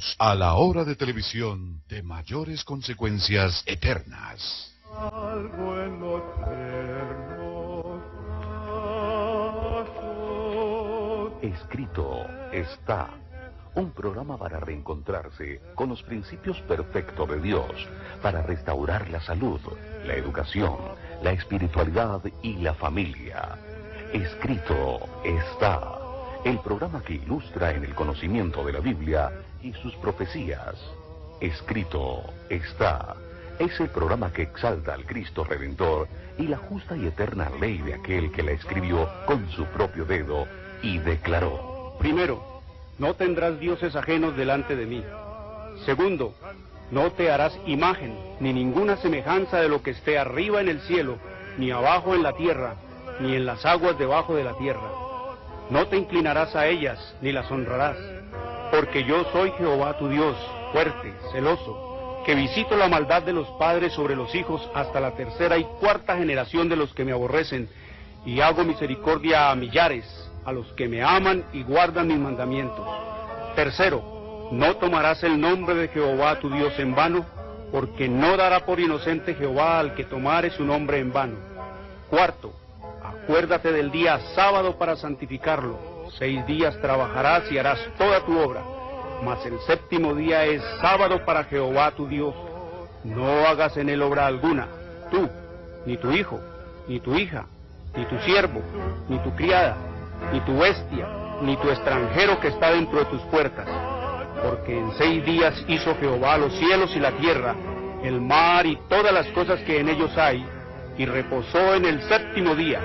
Bienvenidos a la hora de televisión de mayores consecuencias eternas. Algo en lo eterno. Escrito está. Un programa para reencontrarse con los principios perfectos de Dios, para restaurar la salud, la educación, la espiritualidad y la familia. Escrito está. El programa que ilustra en el conocimiento de la Biblia y sus profecías. Escrito está. Es el programa que exalta al Cristo Redentor y la justa y eterna ley de aquel que la escribió con su propio dedo y declaró. Primero, no tendrás dioses ajenos delante de mí. Segundo, no te harás imagen, ni ninguna semejanza de lo que esté arriba en el cielo, ni abajo en la tierra, ni en las aguas debajo de la tierra. No te inclinarás a ellas, ni las honrarás, porque yo soy Jehová tu Dios, fuerte, celoso, que visito la maldad de los padres sobre los hijos hasta la tercera y cuarta generación de los que me aborrecen, y hago misericordia a millares, a los que me aman y guardan mis mandamientos. Tercero, no tomarás el nombre de Jehová tu Dios en vano, porque no dará por inocente Jehová al que tomare su nombre en vano. Cuarto, acuérdate del día sábado para santificarlo. 6 días trabajarás y harás toda tu obra, mas el séptimo día es sábado para Jehová tu Dios. No hagas en él obra alguna, tú, ni tu hijo, ni tu hija, ni tu siervo, ni tu criada, ni tu bestia, ni tu extranjero que está dentro de tus puertas. Porque en 6 días hizo Jehová los cielos y la tierra, el mar y todas las cosas que en ellos hay, y reposó en el séptimo día.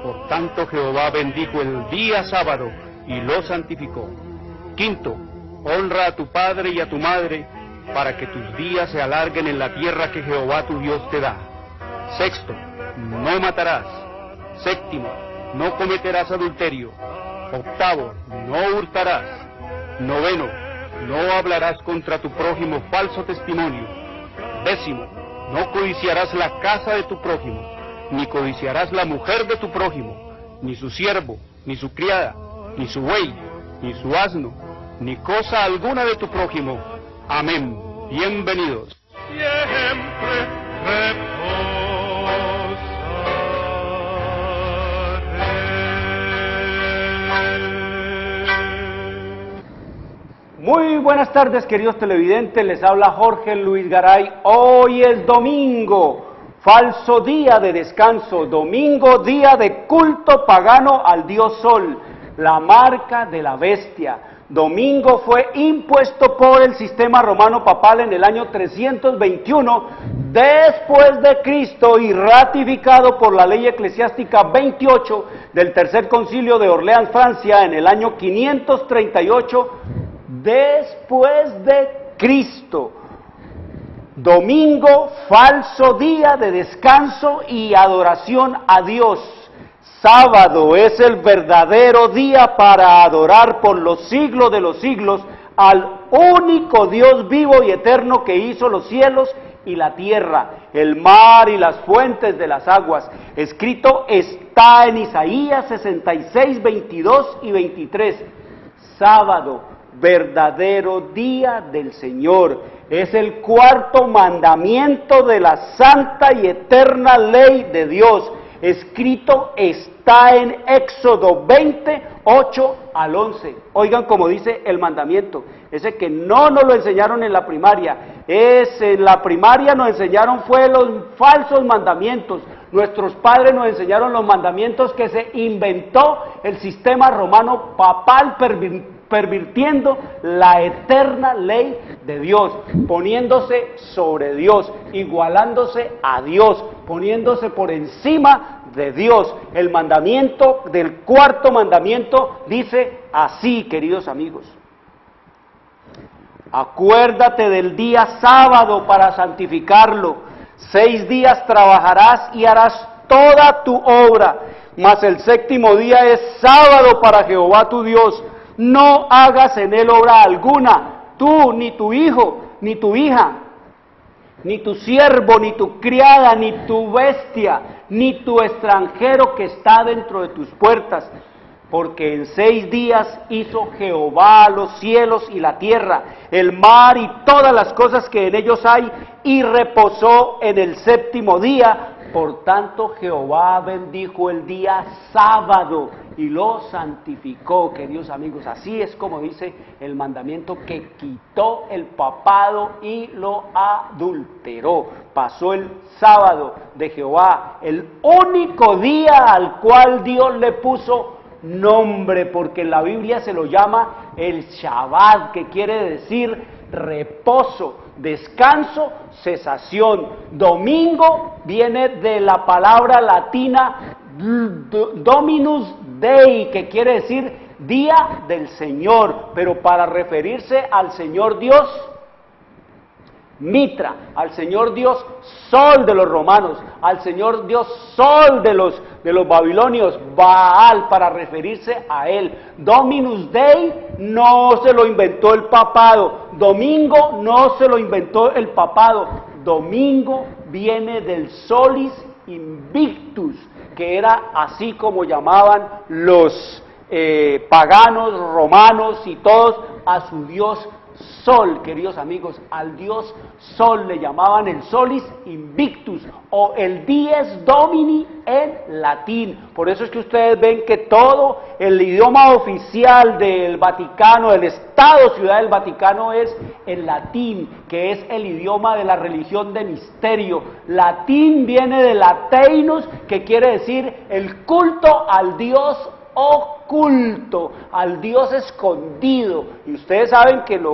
Por tanto Jehová bendijo el día sábado y lo santificó. Quinto, honra a tu padre y a tu madre, para que tus días se alarguen en la tierra que Jehová tu Dios te da. Sexto, no matarás. Séptimo, no cometerás adulterio. Octavo, no hurtarás. Noveno, no hablarás contra tu prójimo falso testimonio. Décimo, no codiciarás la casa de tu prójimo, ni codiciarás la mujer de tu prójimo, ni su siervo, ni su criada, ni su buey, ni su asno, ni cosa alguna de tu prójimo. Amén. Bienvenidos. Siempre Muy buenas tardes, queridos televidentes, les habla Jorge Luis Garay. Hoy es domingo, falso día de descanso, domingo, día de culto pagano al dios Sol, la marca de la bestia. Domingo fue impuesto por el sistema romano papal en el año 321 después de Cristo y ratificado por la ley eclesiástica 28 del Tercer Concilio de Orleans, Francia, en el año 538 después de Cristo. Domingo, falso día de descanso y adoración a Dios. Sábado es el verdadero día para adorar por los siglos de los siglos al único Dios vivo y eterno que hizo los cielos y la tierra, el mar y las fuentes de las aguas. Escrito está en Isaías 66, 22 y 23. Sábado, verdadero día del Señor. Es el cuarto mandamiento de la santa y eterna ley de Dios. Escrito está en Éxodo 20, 8 al 11. Oigan como dice el mandamiento, ese que no nos lo enseñaron en la primaria. En la primaria nos enseñaron fue los falsos mandamientos. Nuestros padres nos enseñaron los mandamientos que se inventó el sistema romano papal, pervirtiendo la eterna ley de Dios, poniéndose sobre Dios, igualándose a Dios, poniéndose por encima de Dios. El mandamiento del cuarto mandamiento dice así, queridos amigos: acuérdate del día sábado para santificarlo. 6 días trabajarás y harás toda tu obra, mas el séptimo día es sábado para Jehová tu Dios. No hagas en él obra alguna, tú, ni tu hijo, ni tu hija, ni tu siervo, ni tu criada, ni tu bestia, ni tu extranjero que está dentro de tus puertas. porque en 6 días hizo Jehová los cielos y la tierra, el mar y todas las cosas que en ellos hay, y reposó en el 7º día. Por tanto, Jehová bendijo el día sábado y lo santificó, queridos amigos. Así es como dice el mandamiento, que quitó el papado y lo adulteró. Pasó el sábado de Jehová, el único día al cual Dios le puso nombre, porque en la Biblia se lo llama el Shabbat, que quiere decir reposo, descanso, cesación. Domingo viene de la palabra latina Dominus Dei, que quiere decir día del Señor, pero para referirse al Señor Dios Mitra, al Señor Dios Sol de los romanos, al Señor Dios Sol de los babilonios, Baal, para referirse a él. Dominus Dei no se lo inventó el papado, domingo no se lo inventó el papado, domingo viene del Solis Invictus, que era así como llamaban los paganos, romanos y todos a su Dios Sol, queridos amigos. Al Dios Sol le llamaban el Solis Invictus o el Dies Domini en latín. Por eso es que ustedes ven que todo el idioma oficial del Vaticano, del Estado Ciudad del Vaticano, es el latín, que es el idioma de la religión de misterio. Latín viene de lateinus, que quiere decir el culto al Dios oculto, al Dios escondido. Y ustedes saben que el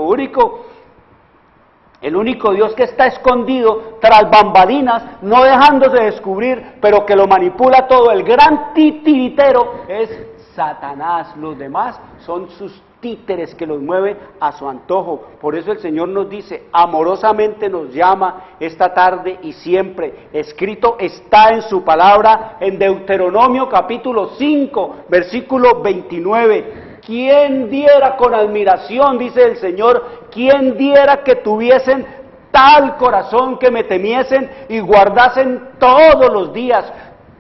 único Dios que está escondido tras bambalinas, no dejándose descubrir, pero que lo manipula todo, el gran titiritero, es Satanás. Los demás son sus títeres que los mueve a su antojo. Por eso el Señor nos dice, amorosamente nos llama esta tarde y siempre. Escrito está en su palabra en Deuteronomio capítulo 5, versículo 29. ¿Quién diera con admiración, dice el Señor, quién diera que tuviesen tal corazón que me temiesen y guardasen todos los días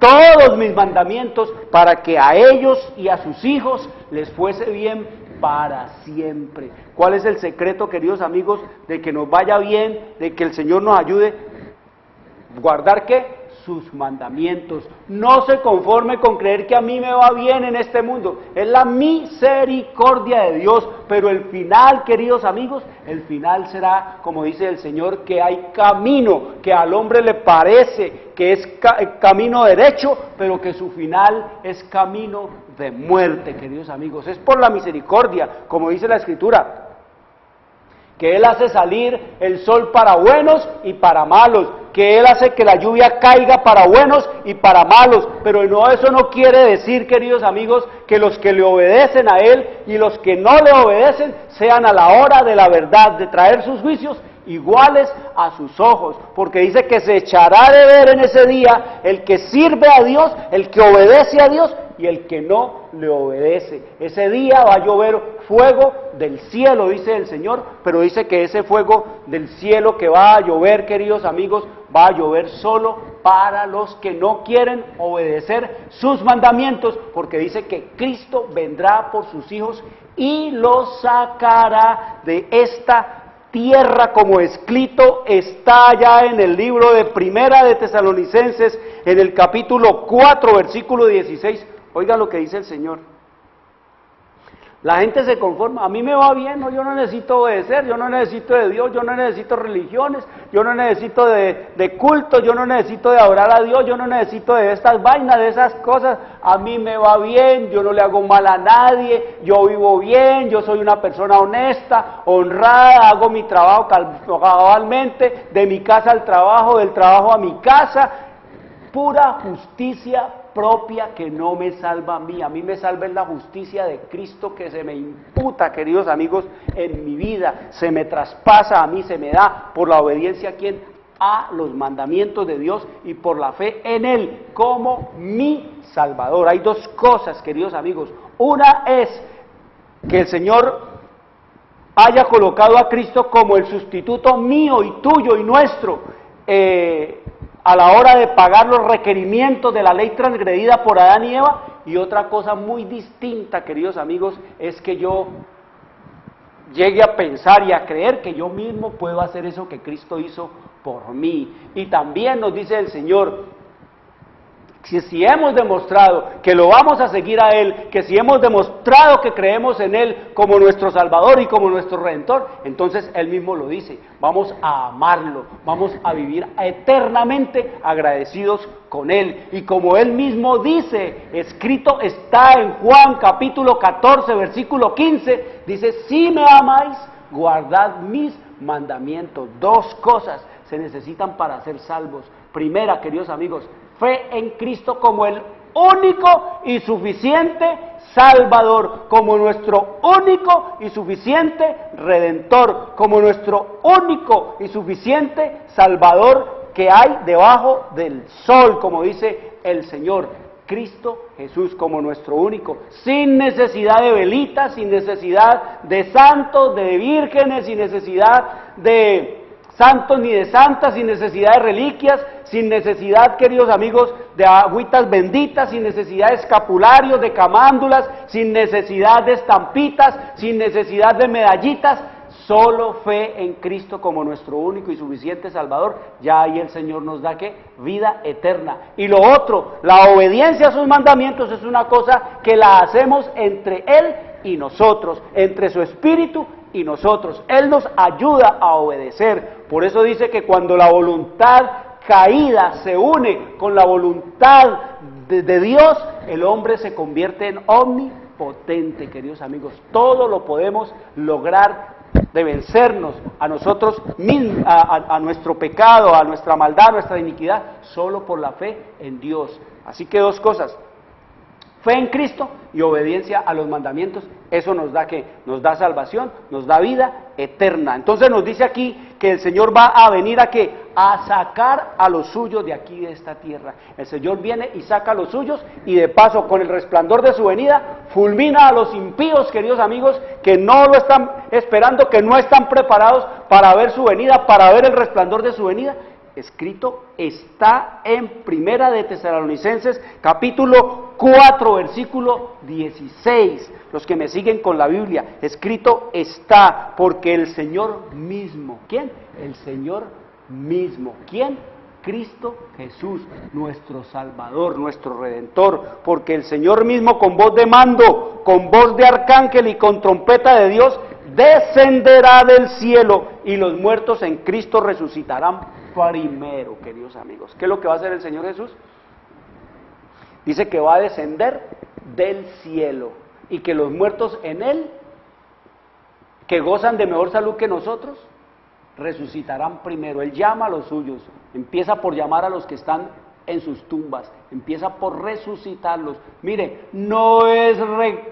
todos mis mandamientos, para que a ellos y a sus hijos les fuese bien para siempre? ¿Cuál es el secreto, queridos amigos, de que nos vaya bien, de que el Señor nos ayude? ¿Guardar qué? Sus mandamientos. No se conforme con creer que a mí me va bien en este mundo. Es la misericordia de Dios, pero el final, queridos amigos, el final será, como dice el Señor, que hay camino, que al hombre le parece que es camino derecho, pero que su final es camino de muerte, queridos amigos. Es por la misericordia, como dice la Escritura, que Él hace salir el sol para buenos y para malos, que Él hace que la lluvia caiga para buenos y para malos, pero no, eso no quiere decir, queridos amigos, que los que le obedecen a Él y los que no le obedecen sean a la hora de la verdad, de traer sus juicios iguales a sus ojos, porque dice que se echará de ver en ese día el que sirve a Dios, el que obedece a Dios y el que no le obedece. Ese día va a llover fuego del cielo, dice el Señor, pero dice que ese fuego del cielo que va a llover, queridos amigos, va a llover solo para los que no quieren obedecer sus mandamientos, porque dice que Cristo vendrá por sus hijos y los sacará de esta tierra, como escrito está ya en el libro de Primera de Tesalonicenses, en el capítulo 4, versículo 16. Oiga lo que dice el Señor. La gente se conforma, a mí me va bien, no, yo no necesito obedecer, yo no necesito de Dios, yo no necesito religiones, yo no necesito de culto, yo no necesito de adorar a Dios, yo no necesito de estas vainas, de esas cosas, a mí me va bien, yo no le hago mal a nadie, yo vivo bien, yo soy una persona honesta, honrada, hago mi trabajo cabalmente, de mi casa al trabajo, del trabajo a mi casa, pura justicia propia que no me salva a mí me salva la justicia de Cristo que se me imputa, queridos amigos, en mi vida, se me traspasa a mí, se me da por la obediencia a quién, a los mandamientos de Dios y por la fe en Él como mi Salvador. Hay dos cosas, queridos amigos, una es que el Señor haya colocado a Cristo como el sustituto mío y tuyo y nuestro, a la hora de pagar los requerimientos de la ley transgredida por Adán y Eva, y otra cosa muy distinta, queridos amigos, es que yo llegue a pensar y a creer que yo mismo puedo hacer eso que Cristo hizo por mí. Y también nos dice el Señor, si hemos demostrado que lo vamos a seguir a Él, que si hemos demostrado que creemos en Él como nuestro Salvador y como nuestro Redentor, entonces Él mismo lo dice, vamos a amarlo, vamos a vivir eternamente agradecidos con Él. Y como Él mismo dice, escrito está en Juan capítulo 14, versículo 15, dice, si me amáis, guardad mis mandamientos. Dos cosas se necesitan para ser salvos. Primera, queridos amigos, fe en Cristo como el único y suficiente Salvador, como nuestro único y suficiente Redentor, como nuestro único y suficiente Salvador que hay debajo del sol, como dice el Señor. Cristo Jesús como nuestro único, sin necesidad de velitas, sin necesidad de santos, de vírgenes, sin necesidad de santos ni de santas, sin necesidad de reliquias, sin necesidad, queridos amigos, de agüitas benditas, sin necesidad de escapularios, de camándulas, sin necesidad de estampitas, sin necesidad de medallitas, solo fe en Cristo como nuestro único y suficiente Salvador. Ya ahí el Señor nos da ¿qué? Vida eterna. Y lo otro, la obediencia a sus mandamientos es una cosa que la hacemos entre Él y nosotros, entre su Espíritu y nosotros. Él nos ayuda a obedecer. Por eso dice que cuando la voluntad caída se une con la voluntad de Dios, el hombre se convierte en omnipotente, queridos amigos. Todo lo podemos lograr de vencernos a nosotros mismos, a nuestro pecado, a nuestra maldad, a nuestra iniquidad, solo por la fe en Dios. Así que dos cosas: fe en Cristo y obediencia a los mandamientos. Eso nos da ¿qué? Nos da salvación, nos da vida eterna. Entonces nos dice aquí que el Señor va a venir ¿a qué? A sacar a los suyos de aquí, de esta tierra. El Señor viene y saca a los suyos, y de paso, con el resplandor de su venida, fulmina a los impíos, queridos amigos, que no lo están esperando, que no están preparados para ver su venida, para ver el resplandor de su venida. Escrito está en Primera de Tesalonicenses, capítulo 4, versículo 16. Los que me siguen con la Biblia, escrito está, porque el Señor mismo, ¿quién? El Señor mismo, ¿quién? Cristo Jesús, nuestro Salvador, nuestro Redentor, porque el Señor mismo con voz de mando, con voz de arcángel y con trompeta de Dios, descenderá del cielo, y los muertos en Cristo resucitarán primero, queridos amigos. ¿Qué es lo que va a hacer el Señor Jesús? Dice que va a descender del cielo, y que los muertos en Él, que gozan de mejor salud que nosotros, resucitarán primero. Él llama a los suyos, empieza por llamar a los que están en sus tumbas, empieza por resucitarlos. Mire, no es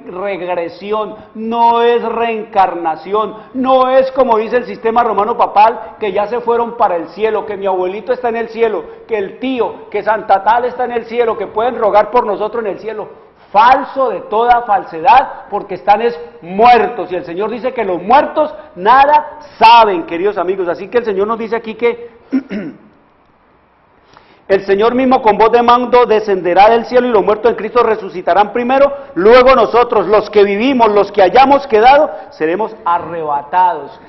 regresión, no es reencarnación, no es como dice el sistema romano papal, que ya se fueron para el cielo, que mi abuelito está en el cielo, que el tío, que Santa Tal está en el cielo, que pueden rogar por nosotros en el cielo. Falso de toda falsedad, porque están muertos, y el Señor dice que los muertos nada saben, queridos amigos. Así que el Señor nos dice aquí que el Señor mismo con voz de mando descenderá del cielo, y los muertos en Cristo resucitarán primero. Luego nosotros, los que vivimos, los que hayamos quedado, seremos arrebatados.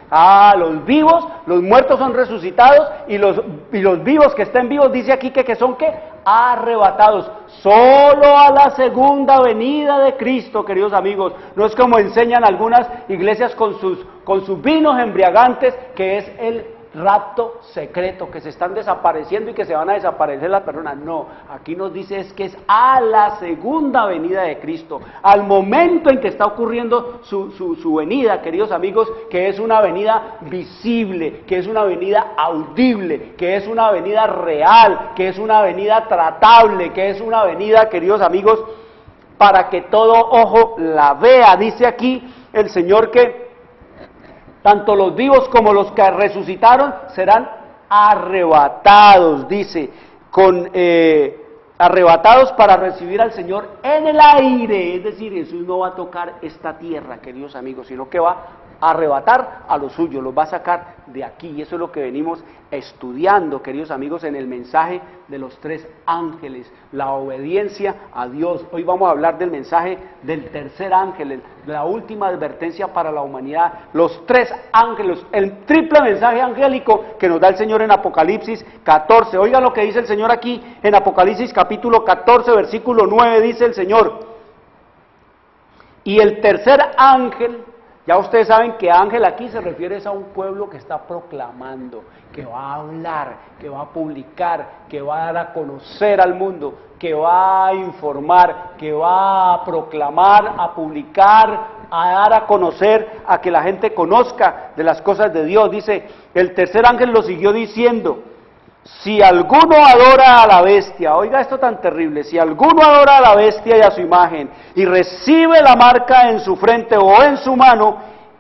Los vivos, los muertos son resucitados, y los vivos que estén vivos, dice aquí que son ¿qué? Arrebatados. Solo a la segunda venida de Cristo, queridos amigos. No es como enseñan algunas iglesias con sus vinos embriagantes, que es el rapto secreto, que se están desapareciendo y que se van a desaparecer las personas. No, aquí nos dice es que es a la segunda venida de Cristo, al momento en que está ocurriendo su venida, queridos amigos, que es una venida visible, que es una venida audible, que es una venida real, que es una venida tratable, que es una venida, queridos amigos, para que todo ojo la vea. Dice aquí el Señor que tanto los vivos como los que resucitaron serán arrebatados, dice, arrebatados para recibir al Señor en el aire. Es decir, Jesús no va a tocar esta tierra, queridos amigos, sino que va arrebatar a los suyos, los va a sacar de aquí. Y eso es lo que venimos estudiando, queridos amigos, en el mensaje de los 3 ángeles, la obediencia a Dios. Hoy vamos a hablar del mensaje del tercer ángel, la última advertencia para la humanidad, los 3 ángeles, el triple mensaje angélico que nos da el Señor en Apocalipsis 14. Oigan lo que dice el Señor aquí en Apocalipsis capítulo 14, versículo 9, dice el Señor: y el tercer ángel, ya ustedes saben que ángel aquí se refiere a un pueblo que está proclamando, que va a hablar, que va a publicar, que va a dar a conocer al mundo, que va a informar, que va a proclamar, a publicar, a dar a conocer, a que la gente conozca de las cosas de Dios. Dice, el tercer ángel lo siguió diciendo: si alguno adora a la bestia, oiga esto tan terrible, si alguno adora a la bestia y a su imagen, y recibe la marca en su frente o en su mano,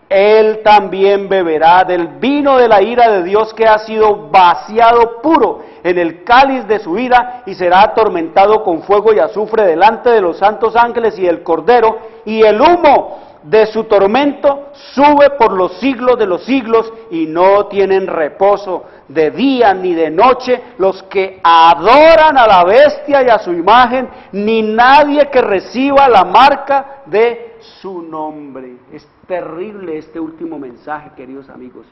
él también beberá del vino de la ira de Dios que ha sido vaciado puro en el cáliz de su ira, y será atormentado con fuego y azufre delante de los santos ángeles y del Cordero, y el humo de su tormento sube por los siglos de los siglos, y no tienen reposo de día ni de noche los que adoran a la bestia y a su imagen, ni nadie que reciba la marca de su nombre. Es terrible este último mensaje, queridos amigos.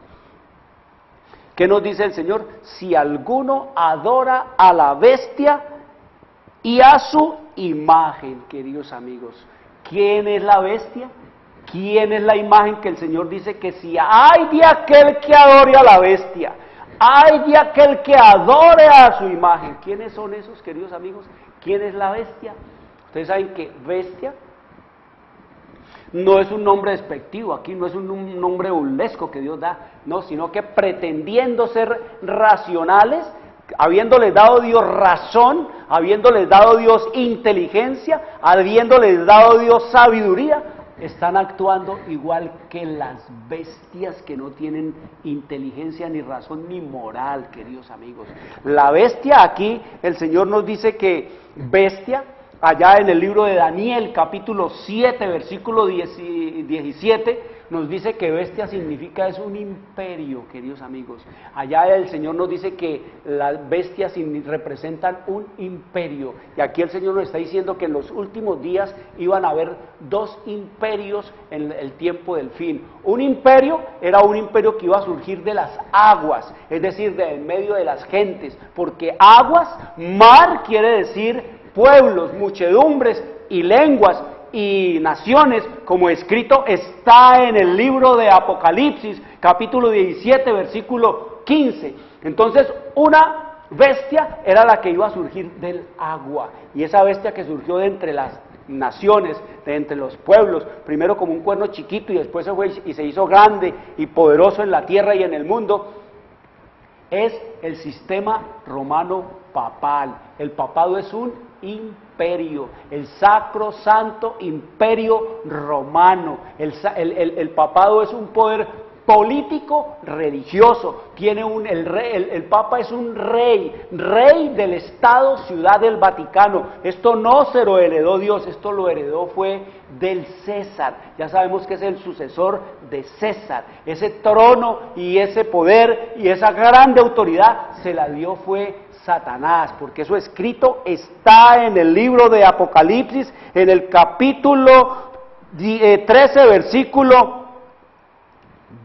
¿Qué nos dice el Señor? Si alguno adora a la bestia y a su imagen, queridos amigos. ¿Quién es la bestia? ¿Quién es la imagen que el Señor dice que si hay de aquel que adore a la bestia, hay de aquel que adore a su imagen? ¿Quiénes son esos, queridos amigos? ¿Quién es la bestia? Ustedes saben que bestia no es un nombre despectivo, aquí no es un nombre burlesco que Dios da, no, sino que pretendiendo ser racionales, habiéndoles dado Dios razón, habiéndoles dado Dios inteligencia, habiéndoles dado Dios sabiduría, están actuando igual que las bestias que no tienen inteligencia, ni razón, ni moral, queridos amigos. La bestia aquí, el Señor nos dice que bestia, allá en el libro de Daniel, capítulo 7, versículo 17, nos dice que bestia significa es un imperio, queridos amigos. Allá el Señor nos dice que las bestias representan un imperio. Y aquí el Señor nos está diciendo que en los últimos días iban a haber 2 imperios en el tiempo del fin. Un imperio era un imperio que iba a surgir de las aguas, es decir, de en medio de las gentes, porque aguas, mar quiere decir pueblos, muchedumbres y lenguas y naciones, como escrito está en el libro de Apocalipsis, capítulo 17, versículo 15. Entonces, una bestia era la que iba a surgir del agua, y esa bestia que surgió de entre las naciones, de entre los pueblos, primero como un cuerno chiquito y después se fue y se hizo grande y poderoso en la tierra y en el mundo, es el sistema romano papal. El papado es un imperio, el sacro santo imperio romano. El papado es un poder político religioso. Tiene el Papa es un rey del Estado Ciudad del Vaticano. Esto no se lo heredó Dios, esto lo heredó fue del César. Ya sabemos que es el sucesor de César. Ese trono y ese poder y esa grande autoridad se la dio fue Satanás, porque eso escrito está en el libro de Apocalipsis, en el capítulo 13, versículo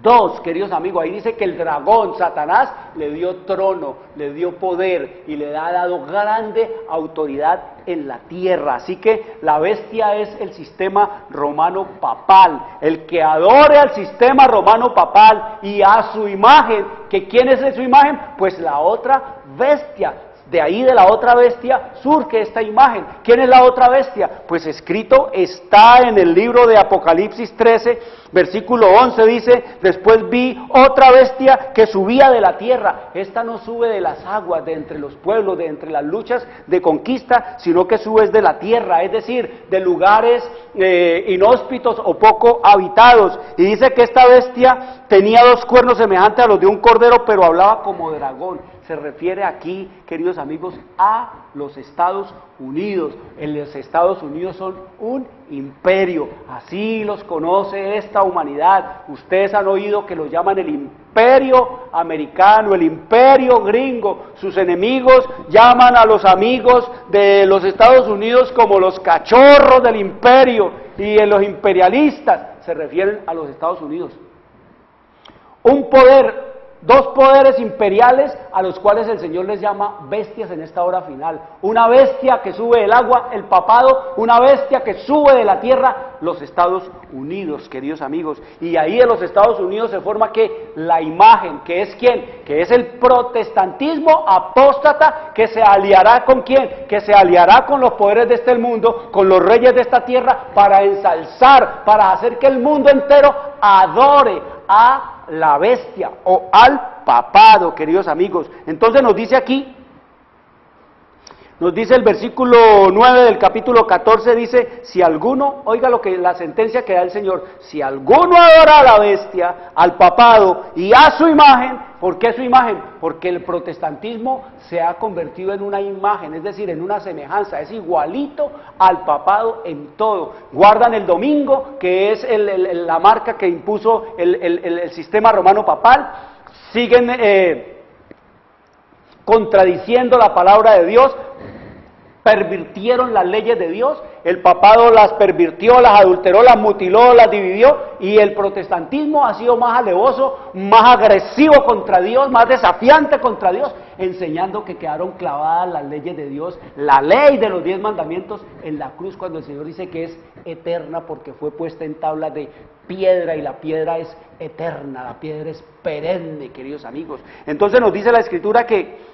2, queridos amigos. Ahí dice que el dragón, Satanás, le dio trono, le dio poder y le ha dado grande autoridad en la tierra. Así que la bestia es el sistema romano papal. El que adore al sistema romano papal y a su imagen, que ¿quién es su imagen? Pues la otra bestia. De ahí de la otra bestia surge esta imagen. ¿Quién es la otra bestia? Pues escrito está en el libro de Apocalipsis 13, versículo 11, dice: después vi otra bestia que subía de la tierra. Esta no sube de las aguas, de entre los pueblos, de entre las luchas de conquista, sino que sube de la tierra, es decir, de lugares inhóspitos o poco habitados. Y dice que esta bestia tenía 2 cuernos semejantes a los de un cordero, pero hablaba como dragón. se refiere aquí, queridos amigos, a los Estados Unidos. Los Estados Unidos son un imperio, así los conoce esta humanidad. Ustedes han oído que los llaman el imperio americano, el imperio gringo. Sus enemigos llaman a los amigos de los Estados Unidos como los cachorros del imperio, y en los imperialistas se refieren a los Estados Unidos. Un poder, dos poderes imperiales a los cuales el Señor les llama bestias en esta hora final. Una bestia que sube del agua, el papado; una bestia que sube de la tierra, los Estados Unidos, queridos amigos. Y ahí en los Estados Unidos se forma que la imagen, que es ¿quién? Que es el protestantismo apóstata, que se aliará ¿con quién? Que se aliará con los poderes de este mundo, con los reyes de esta tierra, para ensalzar, para hacer que el mundo entero adore a la bestia o al papado, queridos amigos. Entonces nos dice aquí, nos dice el versículo 9 del capítulo 14, dice: si alguno, oiga lo que la sentencia que da el Señor, si alguno adora a la bestia, al papado y a su imagen. ¿Por qué su imagen? Porque el protestantismo se ha convertido en una imagen, es decir, en una semejanza, es igualito al papado en todo. Guardan el domingo, que es la marca que impuso el sistema romano papal, siguen contradiciendo la palabra de Dios, pervirtieron las leyes de Dios. El papado las pervirtió, las adulteró, las mutiló, las dividió, y el protestantismo ha sido más alevoso, más agresivo contra Dios, más desafiante contra Dios, enseñando que quedaron clavadas las leyes de Dios, la ley de los 10 mandamientos en la cruz, cuando el Señor dice que es eterna porque fue puesta en tablas de piedra, y la piedra es eterna, la piedra es perenne, queridos amigos. Entonces nos dice la Escritura que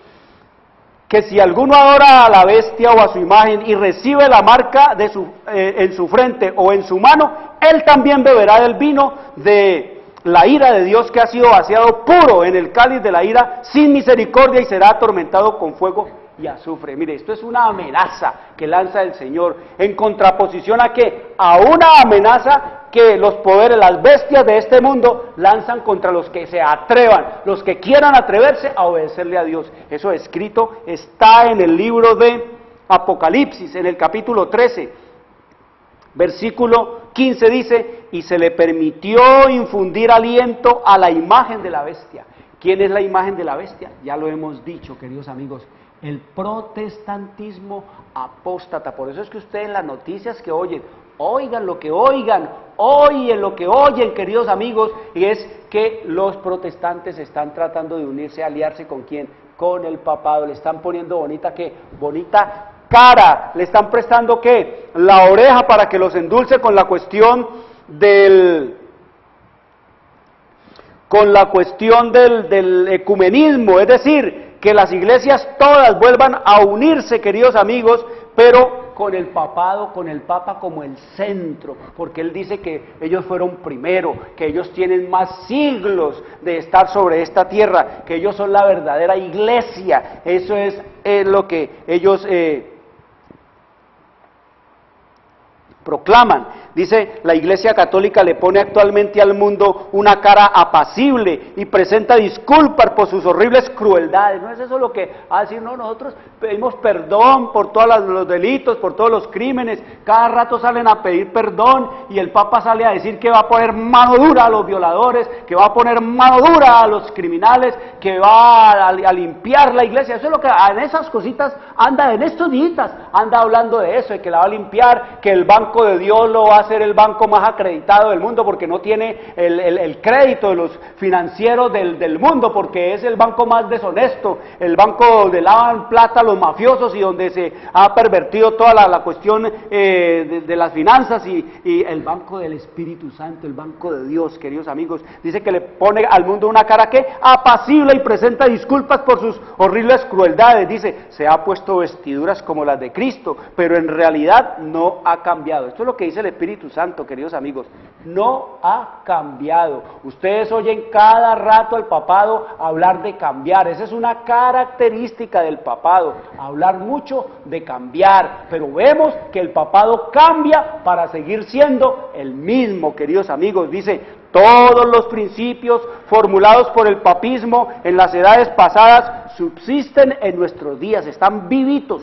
si alguno adora a la bestia o a su imagen y recibe la marca de en su frente o en su mano, él también beberá del vino de la ira de Dios, que ha sido vaciado puro en el cáliz de la ira sin misericordia, y será atormentado con fuego y azufre. Mire, esto es una amenaza que lanza el Señor, en contraposición a ¿qué? A una amenaza que los poderes, las bestias de este mundo lanzan contra los que se atrevan, los que quieran atreverse a obedecerle a Dios. Eso escrito está en el libro de Apocalipsis, en el capítulo 13, versículo 15 dice: y se le permitió infundir aliento a la imagen de la bestia. ¿Quién es la imagen de la bestia? Ya lo hemos dicho, queridos amigos, el protestantismo apóstata. Por eso es que ustedes en las noticias que oyen, oigan lo que oigan, oyen lo que oyen, queridos amigos, y es que los protestantes están tratando de unirse, aliarse ¿con quién? Con el papado. Le están poniendo bonita cara, le están prestando ¿qué? La oreja para que los endulce con la cuestión del ecumenismo, es decir, que las iglesias todas vuelvan a unirse, queridos amigos, pero con el papado, con el papa como el centro, porque él dice que ellos fueron primero, que ellos tienen más siglos de estar sobre esta tierra, que ellos son la verdadera iglesia. Eso es lo que ellos proclaman. Dice, la Iglesia Católica le pone actualmente al mundo una cara apacible y presenta disculpas por sus horribles crueldades. ¿No es eso lo que decir? No, nosotros pedimos perdón por todos los delitos, por todos los crímenes. Cada rato salen a pedir perdón, y el Papa sale a decir que va a poner mano dura a los violadores, que va a poner mano dura a los criminales, que va a limpiar la iglesia. Eso es lo que en esas cositas anda, en estos días anda hablando de eso, de que la va a limpiar, que el Banco de Dios lo va a ser el banco más acreditado del mundo porque no tiene el crédito de los financieros del mundo, porque es el banco más deshonesto, el banco donde lavan plata los mafiosos y donde se ha pervertido toda la cuestión de las finanzas, y el banco del Espíritu Santo, el banco de Dios, queridos amigos. Dice que le pone al mundo una cara que apacible y presenta disculpas por sus horribles crueldades. Dice, se ha puesto vestiduras como las de Cristo, pero en realidad no ha cambiado. Esto es lo que dice el Espíritu Santo, queridos amigos, no ha cambiado. Ustedes oyen cada rato al papado hablar de cambiar, esa es una característica del papado, hablar mucho de cambiar, pero vemos que el papado cambia para seguir siendo el mismo, queridos amigos. Dice, Todos los principios formulados por el papismo en las edades pasadas subsisten en nuestros días, están vivitos.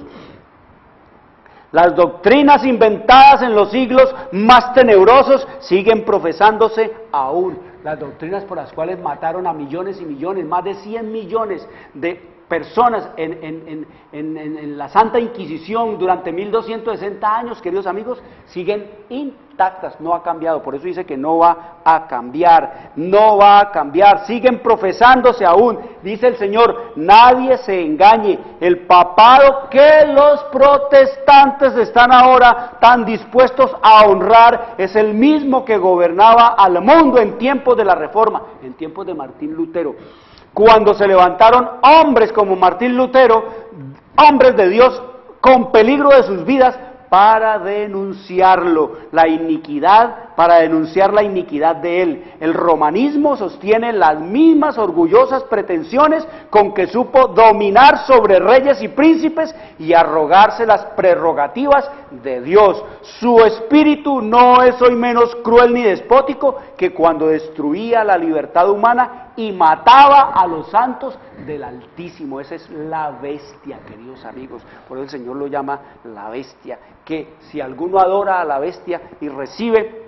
Las doctrinas inventadas en los siglos más tenebrosos siguen profesándose aún. Las doctrinas por las cuales mataron a millones y millones, más de 100 millones de personas en la Santa Inquisición durante 1260 años, queridos amigos, siguen intactas, no ha cambiado. Por eso dice que no va a cambiar, no va a cambiar, siguen profesándose aún. Dice el Señor, nadie se engañe, el papado que los protestantes están ahora tan dispuestos a honrar es el mismo que gobernaba al mundo en tiempos de la Reforma, en tiempos de Martín Lutero. Cuando se levantaron hombres como Martín Lutero, hombres de Dios con peligro de sus vidas, para denunciarlo, la iniquidad, para denunciar la iniquidad de él. El romanismo sostiene las mismas orgullosas pretensiones con que supo dominar sobre reyes y príncipes y arrogarse las prerrogativas de Dios. Su espíritu no es hoy menos cruel ni despótico que cuando destruía la libertad humana y mataba a los santos del Altísimo. Esa es la bestia, queridos amigos. Por eso el Señor lo llama la bestia, que si alguno adora a la bestia y recibe,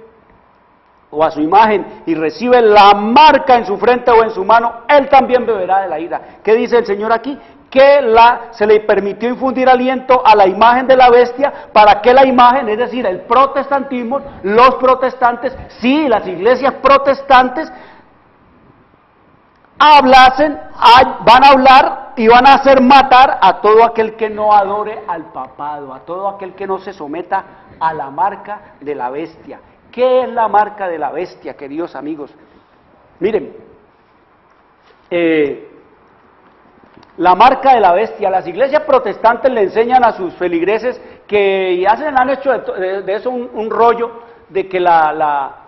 o a su imagen, y recibe la marca en su frente o en su mano, él también beberá de la ira. ¿Qué dice el Señor aquí? Que se le permitió infundir aliento a la imagen de la bestia, para que la imagen, es decir, el protestantismo, los protestantes, sí, las iglesias protestantes, van a hablar y van a hacer matar a todo aquel que no adore al papado, a todo aquel que no se someta a la marca de la bestia. ¿Qué es la marca de la bestia, queridos amigos? Miren, la marca de la bestia, las iglesias protestantes le enseñan a sus feligreses que han hecho de eso un rollo, de que la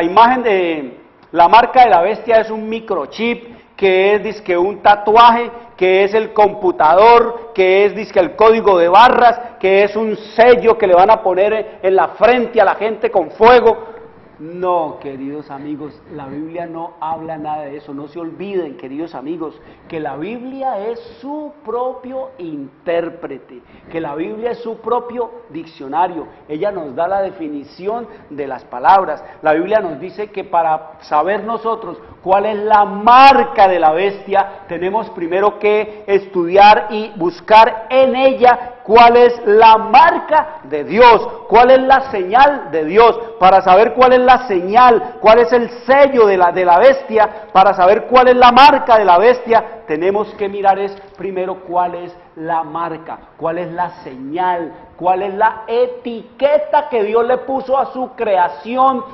imagen de la marca de la bestia es un microchip, que es dizque un tatuaje, que es el computador, que es dizque el código de barras, que es un sello que le van a poner en la frente a la gente con fuego. No, queridos amigos, la Biblia no habla nada de eso. No se olviden, queridos amigos, que la Biblia es su propio intérprete, que la Biblia es su propio diccionario. Ella nos da la definición de las palabras. La Biblia nos dice que para saber nosotros cuál es la marca de la bestia, tenemos primero que estudiar y buscar en ella cuál es la marca de Dios, cuál es la señal de Dios. Para saber cuál es la señal, cuál es el sello de la bestia, para saber cuál es la marca de la bestia, tenemos que mirar primero cuál es la marca, cuál es la señal, cuál es la etiqueta que Dios le puso a su creación.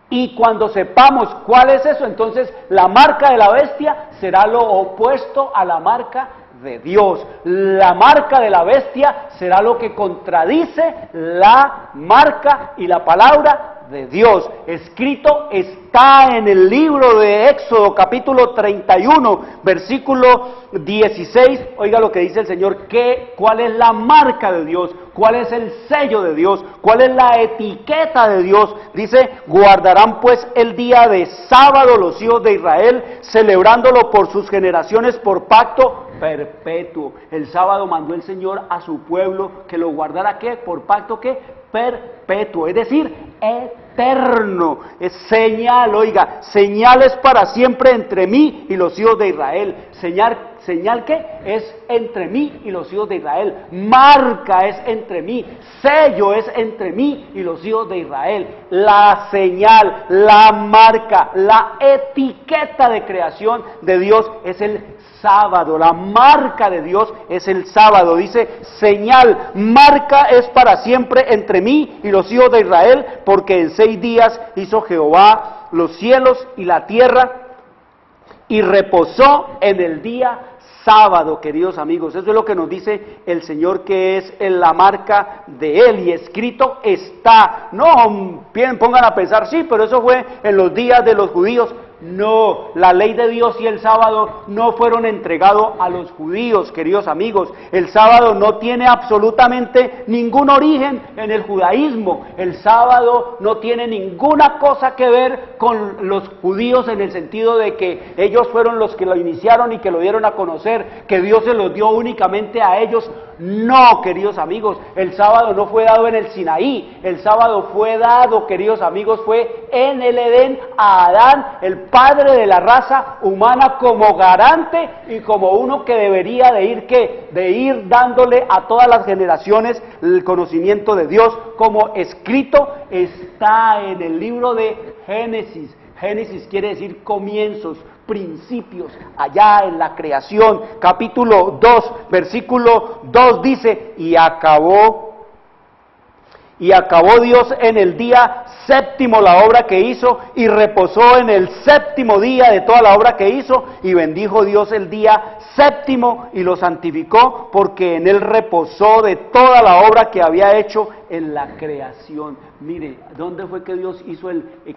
Y cuando sepamos cuál es eso, entonces la marca de la bestia será lo opuesto a la marca de Dios. La marca de la bestia será lo que contradice la marca y la palabra de Dios. Escrito está en el libro de Éxodo, capítulo 31, versículo 16. Oiga lo que dice el Señor, cuál es la marca de Dios, cuál es el sello de Dios, cuál es la etiqueta de Dios. Dice, guardarán pues el día de sábado los hijos de Israel, celebrándolo por sus generaciones por pacto perpetuo. El sábado mandó el Señor a su pueblo que lo guardara, ¿qué? Por pacto, ¿qué? Perpetuo, es decir, eterno. Es señal, oiga, señales para siempre entre mí y los hijos de Israel. Señal que es entre mí y los hijos de Israel. Marca es entre mí. Sello es entre mí y los hijos de Israel. La señal, la marca, la etiqueta de creación de Dios es el sábado. La marca de Dios es el sábado. Dice, señal, marca es para siempre entre mí y los hijos de Israel, porque en 6 días hizo Jehová los cielos y la tierra y reposó en el día sábado, queridos amigos. Eso es lo que nos dice el Señor, que es la marca de Él, y escrito está. No pongan a pensar, sí, pero eso fue en los días de los judíos. No, la ley de Dios y el sábado no fueron entregados a los judíos, queridos amigos. El sábado no tiene absolutamente ningún origen en el judaísmo. El sábado no tiene ninguna cosa que ver con los judíos en el sentido de que ellos fueron los que lo iniciaron y que lo dieron a conocer, que Dios se los dio únicamente a ellos. No, queridos amigos, el sábado no fue dado en el Sinaí, el sábado fue dado, queridos amigos, fue en el Edén a Adán, el padre de la raza humana, como garante y como uno que debería de ir dándole a todas las generaciones el conocimiento de Dios, como escrito está en el libro de Génesis. Génesis quiere decir comienzos, principios, allá en la creación. Capítulo 2, versículo 2 dice, y acabó Dios en el día séptimo la obra que hizo, y reposó en el séptimo día de toda la obra que hizo, y bendijo Dios el día séptimo y lo santificó, porque en él reposó de toda la obra que había hecho en la creación. Mire, ¿dónde fue que Dios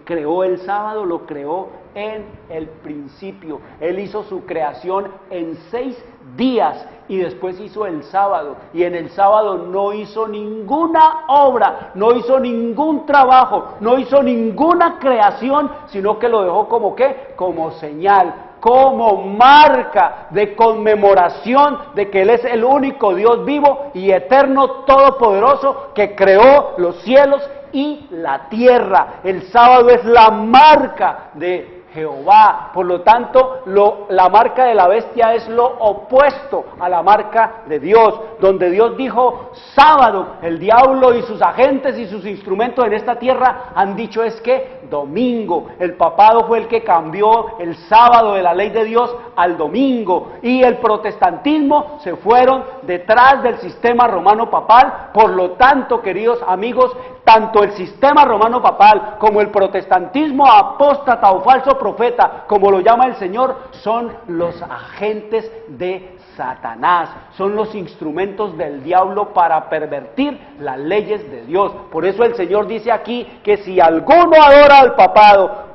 creó el sábado? Lo creó en el principio. Él hizo su creación en 6 días y después hizo el sábado. Y en el sábado no hizo ninguna obra, no hizo ningún trabajo, no hizo ninguna creación, sino que lo dejó como ¿qué? Como señal, como marca de conmemoración de que Él es el único Dios vivo y eterno, todopoderoso, que creó los cielos y la tierra. El sábado es la marca de Jehová, por lo tanto, la marca de la bestia es lo opuesto a la marca de Dios. Donde Dios dijo sábado, el diablo y sus agentes y sus instrumentos en esta tierra han dicho es que domingo. El papado fue el que cambió el sábado de la ley de Dios al domingo, y el protestantismo se fueron detrás del sistema romano papal. Por lo tanto, queridos amigos, tanto el sistema romano papal como el protestantismo apóstata o falso profeta, como lo llama el Señor, son los agentes de Satanás, son los instrumentos del diablo para pervertir las leyes de Dios. Por eso el Señor dice aquí que si alguno adora al papado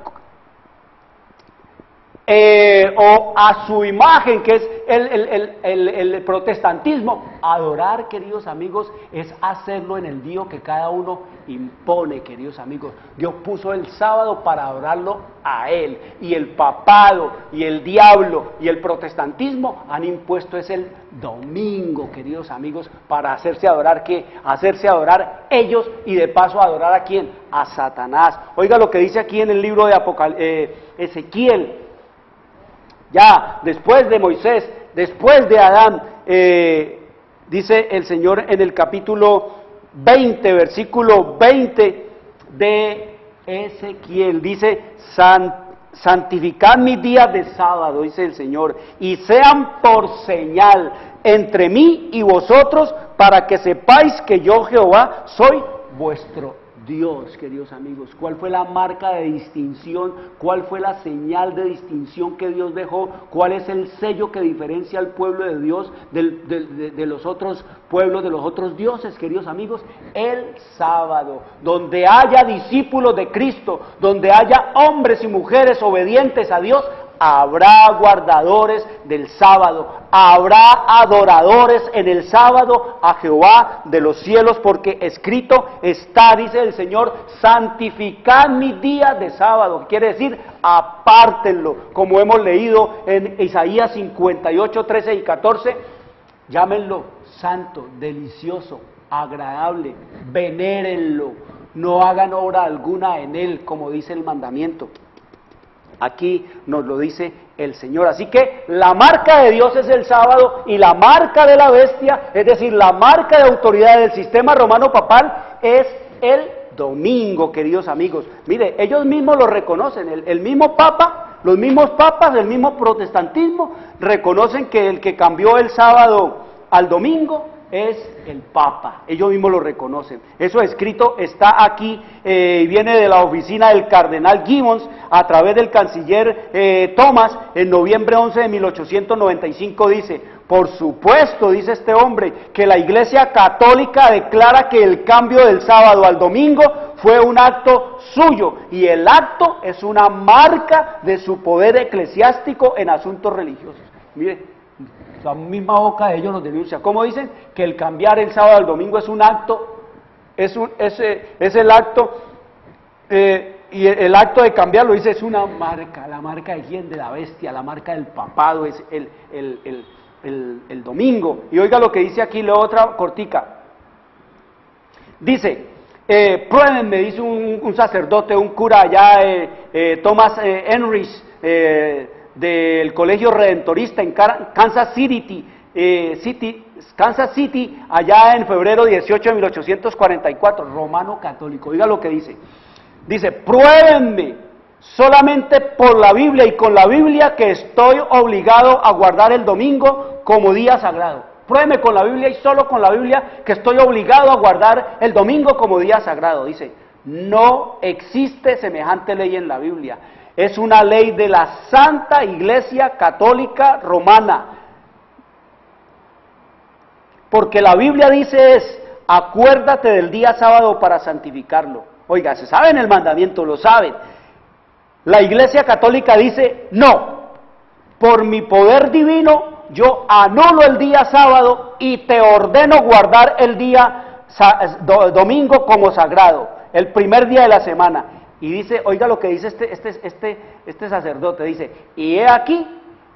o a su imagen, que es el protestantismo, adorar, queridos amigos, es hacerlo en el día que cada uno impone, queridos amigos. Dios puso el sábado para adorarlo a Él, y el papado y el diablo y el protestantismo han impuesto es el domingo, queridos amigos, para hacerse adorar ¿qué? Hacerse adorar ellos, y de paso adorar ¿a quién? A Satanás. Oiga lo que dice aquí en el libro de Ezequiel. Ya después de Moisés, después de Adán, dice el Señor en el capítulo 20, versículo 20 de Ezequiel, dice, santificad mis días de sábado, dice el Señor, y sean por señal entre mí y vosotros, para que sepáis que yo Jehová soy vuestro Dios. Queridos amigos, ¿cuál fue la marca de distinción? ¿Cuál fue la señal de distinción que Dios dejó? ¿Cuál es el sello que diferencia al pueblo de Dios de los otros pueblos, de los otros dioses, queridos amigos? El sábado. Donde haya discípulos de Cristo, donde haya hombres y mujeres obedientes a Dios, habrá guardadores del sábado, habrá adoradores en el sábado a Jehová de los cielos, porque escrito está, dice el Señor, santificad mis días de sábado. Quiere decir, apártenlo, como hemos leído en Isaías 58, 13 y 14, llámenlo santo, delicioso, agradable, venérenlo, no hagan obra alguna en él, como dice el mandamiento. Aquí nos lo dice el Señor. Así que la marca de Dios es el sábado, y la marca de la bestia, es decir, la marca de autoridad del sistema romano papal, es el domingo, queridos amigos. Mire, ellos mismos lo reconocen, el mismo papa, los mismos papas, el mismo protestantismo, reconocen que el que cambió el sábado al domingo es el Papa, ellos mismos lo reconocen. Eso escrito está aquí, viene de la oficina del cardenal Gibbons a través del canciller Thomas en noviembre 11 de 1895, dice: por supuesto, dice este hombre, que la Iglesia Católica declara que el cambio del sábado al domingo fue un acto suyo, y el acto es una marca de su poder eclesiástico en asuntos religiosos. Mire, la misma boca de ellos nos denuncia. ¿Cómo dicen? Que el cambiar el sábado al domingo es un acto, es el acto, y el acto de cambiarlo, dice, es una marca. ¿La marca de quién? De la bestia, la marca del papado, es el domingo. Y oiga lo que dice aquí, leo otra cortica. Dice, pruébenme, dice un sacerdote, un cura allá, Thomas Henrich, del Colegio Redentorista en Kansas City, allá en febrero 18 de 1844, romano católico. Oiga lo que dice. Dice, pruébenme solamente por la Biblia y con la Biblia que estoy obligado a guardar el domingo como día sagrado. Pruébeme con la Biblia y solo con la Biblia que estoy obligado a guardar el domingo como día sagrado. Dice, no existe semejante ley en la Biblia. Es una ley de la Santa Iglesia Católica Romana. Porque la Biblia dice acuérdate del día sábado para santificarlo. Oiga, se saben el mandamiento, lo saben. La Iglesia Católica dice, no, por mi poder divino, yo anulo el día sábado y te ordeno guardar el día domingo como sagrado, el primer día de la semana. Y dice, oiga lo que dice este sacerdote, dice, y he aquí,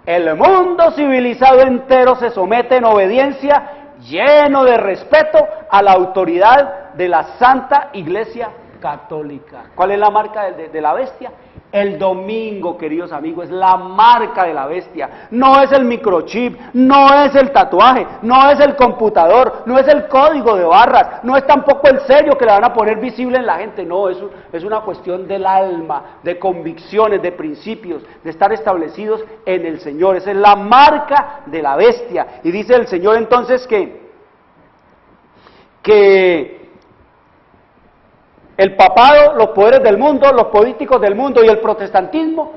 el mundo civilizado entero se somete en obediencia, lleno de respeto a la autoridad de la Santa Iglesia Católica. ¿Cuál es la marca de la bestia? El domingo, queridos amigos, es la marca de la bestia. No es el microchip, no es el tatuaje, no es el computador, no es el código de barras, no es tampoco el sello que le van a poner visible en la gente. No, es una cuestión del alma, de convicciones, de principios, de estar establecidos en el Señor. Esa es la marca de la bestia. Y dice el Señor entonces que el papado, los poderes del mundo, los políticos del mundo y el protestantismo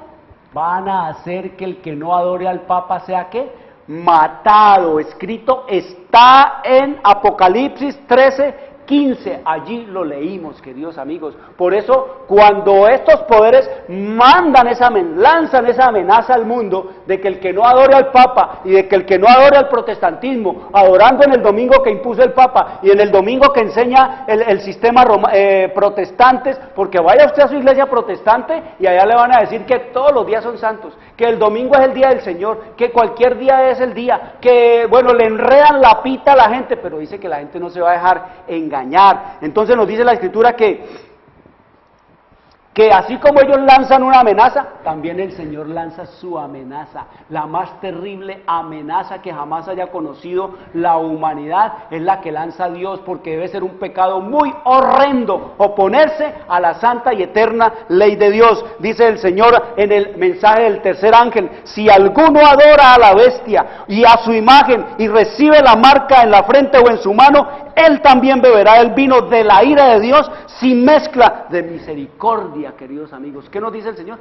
van a hacer que el que no adore al Papa sea ¿qué? Matado. Escrito está en Apocalipsis 13:15. Allí lo leímos, queridos amigos. Por eso, cuando estos poderes lanzan esa amenaza al mundo de que el que no adore al Papa y de que el que no adore al protestantismo, adorando en el domingo que impuso el Papa y en el domingo que enseña el sistema protestantes, porque vaya usted a su iglesia protestante y allá le van a decir que todos los días son santos, que el domingo es el día del Señor, que cualquier día es el día, que bueno, le enredan la pita a la gente, pero dice que la gente no se va a dejar engañar. Entonces nos dice la Escritura que así como ellos lanzan una amenaza, también el Señor lanza su amenaza. La más terrible amenaza que jamás haya conocido la humanidad es la que lanza Dios, porque debe ser un pecado muy horrendo oponerse a la santa y eterna ley de Dios. Dice el Señor en el mensaje del tercer ángel, si alguno adora a la bestia y a su imagen y recibe la marca en la frente o en su mano, él también beberá el vino de la ira de Dios sin mezcla de misericordia, queridos amigos. ¿Qué nos dice el Señor?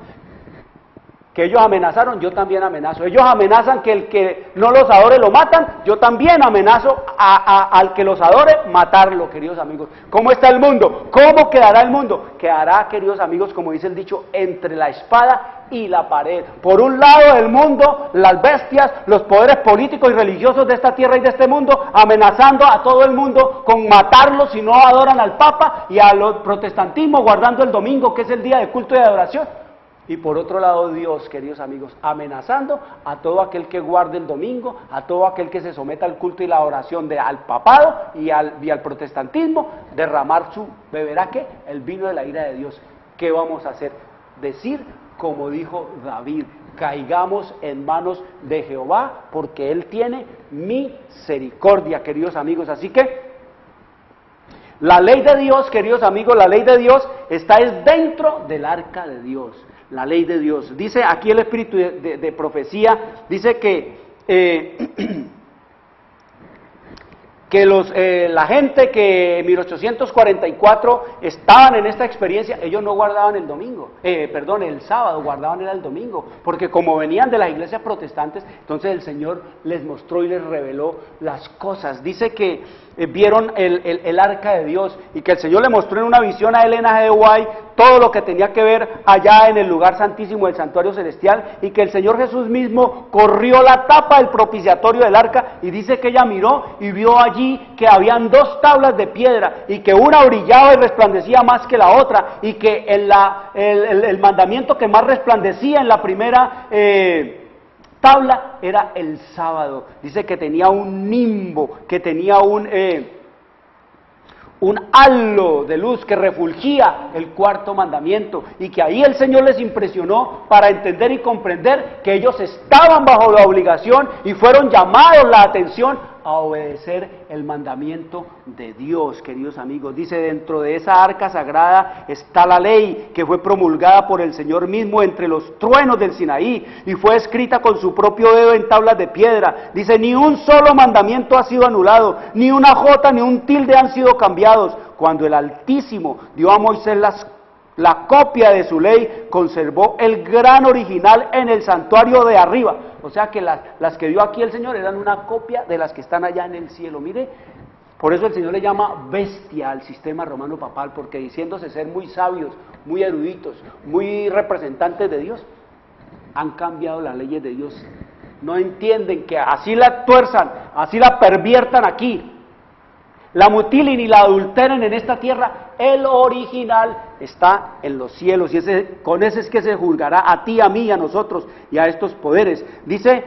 Que ellos amenazaron, yo también amenazo. Ellos amenazan que el que no los adore lo matan, yo también amenazo al que los adore matarlo, queridos amigos. ¿Cómo está el mundo? ¿Cómo quedará el mundo? Quedará, queridos amigos, como dice el dicho, entre la espada y la pared. Por un lado el mundo, las bestias, los poderes políticos y religiosos de esta tierra y de este mundo, amenazando a todo el mundo con matarlos si no adoran al Papa, y al protestantismo guardando el domingo, que es el día de culto y de adoración. Y por otro lado Dios, queridos amigos, amenazando a todo aquel que guarde el domingo, a todo aquel que se someta al culto y la oración al papado y al protestantismo, beberá ¿qué? El vino de la ira de Dios. ¿Qué vamos a hacer? Decir, como dijo David, caigamos en manos de Jehová, porque Él tiene misericordia, queridos amigos. Así que la ley de Dios, queridos amigos, la ley de Dios está dentro del arca de Dios. La ley de Dios. Dice aquí el espíritu de profecía, dice que que la gente que en 1844 estaban en esta experiencia, ellos no guardaban el domingo, el sábado, guardaban era el domingo, porque como venían de las iglesias protestantes, entonces el Señor les mostró y les reveló las cosas. Dice que vieron el arca de Dios y que el Señor le mostró en una visión a Elena G. White todo lo que tenía que ver allá en el lugar santísimo del santuario celestial, y que el Señor Jesús mismo corrió la tapa del propiciatorio del arca, y dice que ella miró y vio allí que habían 2 tablas de piedra y que una brillaba y resplandecía más que la otra, y que el mandamiento que más resplandecía en la primera tabla era el sábado. Dice que tenía un nimbo, que tenía un halo de luz que refulgía el 4º mandamiento, y que ahí el Señor les impresionó para entender y comprender que ellos estaban bajo la obligación y fueron llamados la atención a obedecer el mandamiento de Dios, queridos amigos. Dice, dentro de esa arca sagrada está la ley que fue promulgada por el Señor mismo entre los truenos del Sinaí y fue escrita con su propio dedo en tablas de piedra. Dice, ni un solo mandamiento ha sido anulado, ni una jota ni un tilde han sido cambiados. Cuando el Altísimo dio a Moisés la copia de su ley, conservó el gran original en el santuario de arriba. O sea que las que dio aquí el Señor eran una copia de las que están allá en el cielo. Mire, por eso el Señor le llama bestia al sistema romano papal, porque diciéndose ser muy sabios, muy eruditos, muy representantes de Dios, han cambiado las leyes de Dios. No entienden que así la tuerzan, así la perviertan aquí, la mutilen y la adulteren en esta tierra, el original está en los cielos, y con ese es que se juzgará a ti, a mí, a nosotros y a estos poderes. Dice,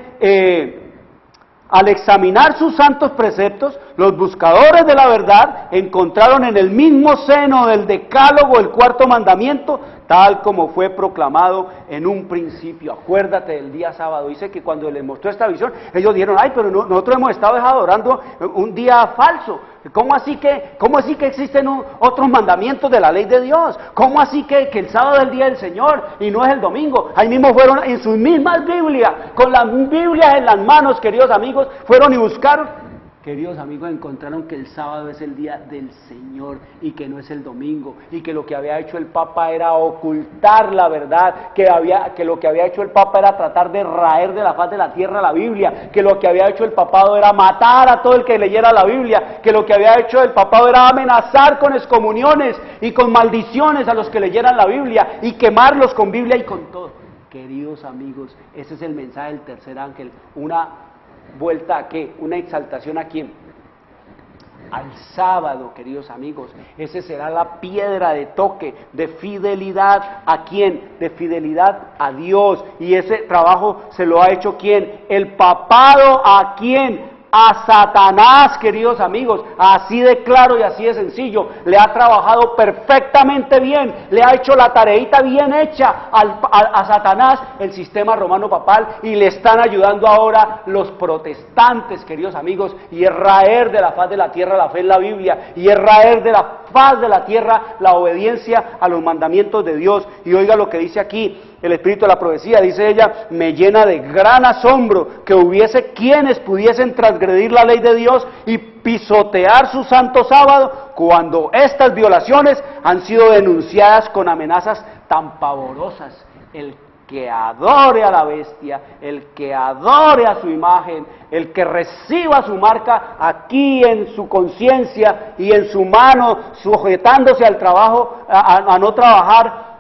al examinar sus santos preceptos, los buscadores de la verdad encontraron en el mismo seno del decálogo el 4º mandamiento, tal como fue proclamado en un principio. Acuérdate del día sábado. Dice que cuando les mostró esta visión, ellos dijeron, ay, pero nosotros hemos estado adorando un día falso. ¿Cómo así que existen otros mandamientos de la ley de Dios? ¿Cómo así que el sábado es el día del Señor y no es el domingo? Ahí mismo fueron en sus mismas Biblias, con las Biblias en las manos, queridos amigos, fueron y buscaron. Queridos amigos, encontraron que el sábado es el día del Señor y que no es el domingo, y que lo que había hecho el Papa era ocultar la verdad, que lo que había hecho el Papa era tratar de raer de la faz de la tierra la Biblia, que lo que había hecho el papado era matar a todo el que leyera la Biblia, que lo que había hecho el papado era amenazar con excomuniones y con maldiciones a los que leyeran la Biblia y quemarlos con Biblia y con todo. Queridos amigos, ese es el mensaje del tercer ángel, una vuelta a qué, una exaltación a quién, al sábado, queridos amigos. Ese será la piedra de toque, de fidelidad a quién, de fidelidad a Dios, y ese trabajo se lo ha hecho quién, el papado a quién, a Satanás, queridos amigos, así de claro y así de sencillo. Le ha trabajado perfectamente bien, le ha hecho la tareita bien hecha a Satanás, el sistema romano papal, y le están ayudando ahora los protestantes, queridos amigos, y es raer de la faz de la tierra la fe en la Biblia, y es raer de la faz de la tierra la obediencia a los mandamientos de Dios. Y oiga lo que dice aquí el espíritu de la profecía, dice ella, me llena de gran asombro que hubiese quienes pudiesen transgredir la ley de Dios y pisotear su santo sábado, cuando estas violaciones han sido denunciadas con amenazas tan pavorosas. El que adore a la bestia, el que adore a su imagen, el que reciba su marca aquí en su conciencia y en su mano, sujetándose al trabajo, a no trabajar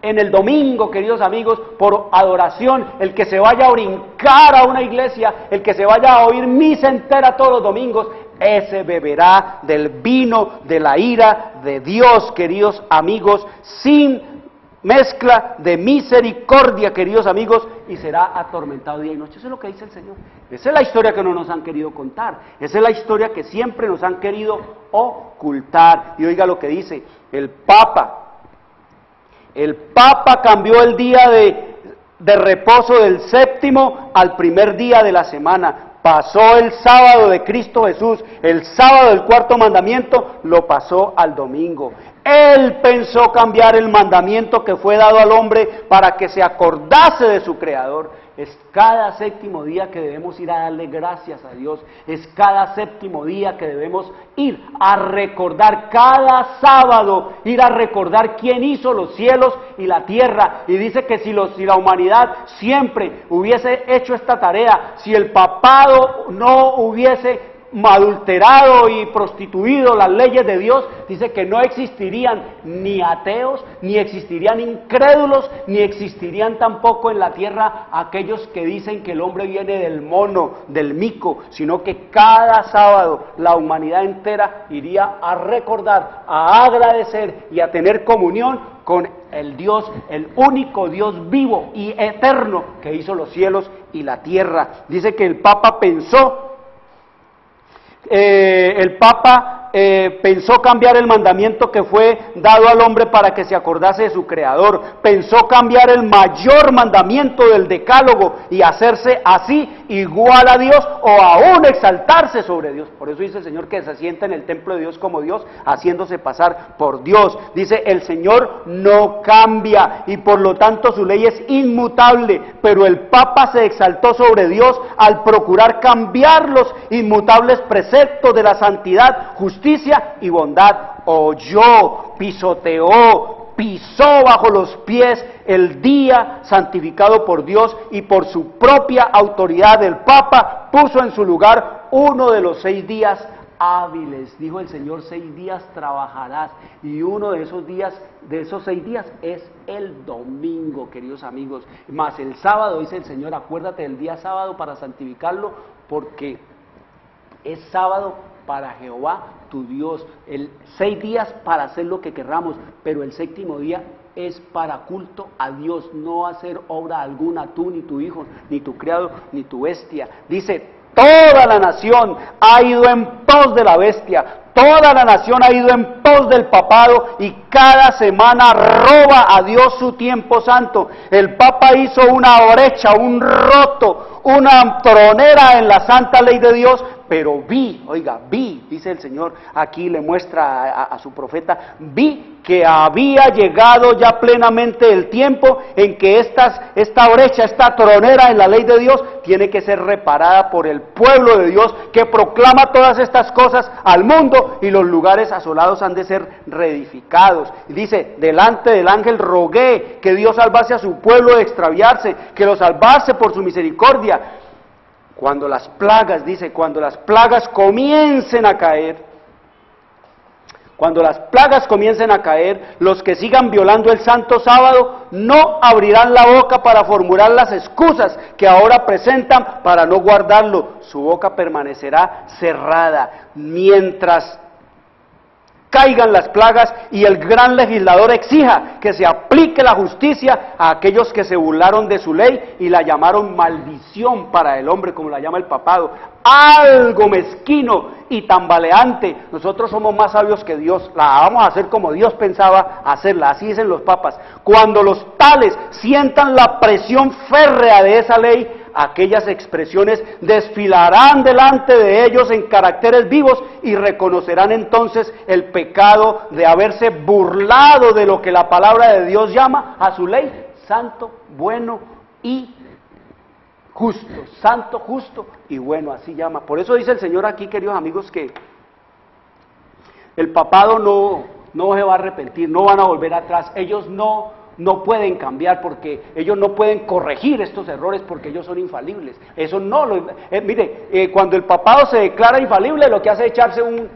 en el domingo, queridos amigos, por adoración, el que se vaya a brincar a una iglesia, el que se vaya a oír misa entera todos los domingos, ese beberá del vino de la ira de Dios, queridos amigos, sin mezcla de misericordia, queridos amigos, y será atormentado día y noche. Eso es lo que dice el Señor. Esa es la historia que no nos han querido contar, esa es la historia que siempre nos han querido ocultar. Y oiga lo que dice el Papa cambió el día de reposo del séptimo al primer día de la semana. Pasó el sábado de Cristo Jesús, el sábado del 4º mandamiento, lo pasó al domingo. Él pensó cambiar el mandamiento que fue dado al hombre para que se acordase de su Creador. Es cada séptimo día que debemos ir a darle gracias a Dios. Es cada séptimo día que debemos ir a recordar, cada sábado, ir a recordar quién hizo los cielos y la tierra. Y dice que si la humanidad siempre hubiese hecho esta tarea, si el papado no hubiese adulterado y prostituido las leyes de Dios, dice que no existirían ni ateos, ni existirían incrédulos, ni existirían tampoco en la tierra aquellos que dicen que el hombre viene del mono, del mico, sino que cada sábado la humanidad entera iría a recordar, a agradecer y a tener comunión con el Dios, el único Dios vivo y eterno que hizo los cielos y la tierra. Dice que el Papa pensó pensó cambiar el mandamiento que fue dado al hombre para que se acordase de su creador, pensó cambiar el mayor mandamiento del decálogo y hacerse así igual a Dios o aún exaltarse sobre Dios. Por eso dice el Señor que se sienta en el templo de Dios como Dios, haciéndose pasar por Dios. Dice, el Señor no cambia y por lo tanto su ley es inmutable, pero el Papa se exaltó sobre Dios al procurar cambiar los inmutables preceptos de la santidad, justicia y bondad. Oyó, pisoteó, pisó bajo los pies el día santificado por Dios y por su propia autoridad el Papa puso en su lugar uno de los 6 días hábiles. Dijo el Señor, 6 días trabajarás y uno de esos 6 días es el domingo, queridos amigos. Más el sábado, dice el Señor, acuérdate del día sábado para santificarlo, porque es sábado para Jehová tu Dios. 6 días para hacer lo que querramos, pero el séptimo día es para culto a Dios, no hacer obra alguna, tú, ni tu hijo, ni tu criado, ni tu bestia. Dice, toda la nación ha ido en pos de la bestia, toda la nación ha ido en pos del papado y cada semana roba a Dios su tiempo santo. El Papa hizo una brecha, un roto, una tronera en la santa ley de Dios, pero vi, dice el Señor, aquí le muestra a su profeta, vi que había llegado ya plenamente el tiempo en que esta brecha, esta tronera en la ley de Dios tiene que ser reparada por el pueblo de Dios que proclama todas estas cosas al mundo y los lugares asolados han de ser reedificados. Y dice, delante del ángel rogué que Dios salvase a su pueblo de extraviarse, que lo salvase por su misericordia. Cuando las plagas, dice, cuando las plagas comiencen a caer, los que sigan violando el santo sábado no abrirán la boca para formular las excusas que ahora presentan para no guardarlo. Su boca permanecerá cerrada mientras caigan las plagas y el gran legislador exija que se aplique la justicia a aquellos que se burlaron de su ley y la llamaron maldición para el hombre, como la llama el papado. Algo mezquino y tambaleante. Nosotros somos más sabios que Dios, la vamos a hacer como Dios pensaba hacerla, así dicen los papas. Cuando los tales sientan la presión férrea de esa ley, aquellas expresiones desfilarán delante de ellos en caracteres vivos y reconocerán entonces el pecado de haberse burlado de lo que la palabra de Dios llama a su ley, santo, bueno y justo, santo, justo y bueno, así llama. Por eso dice el Señor aquí, queridos amigos, que el papado no se va a arrepentir, no van a volver atrás, ellos no pueden cambiar porque ellos no pueden corregir estos errores porque ellos son infalibles. Eso no cuando el papado se declara infalible, lo que hace es echarse un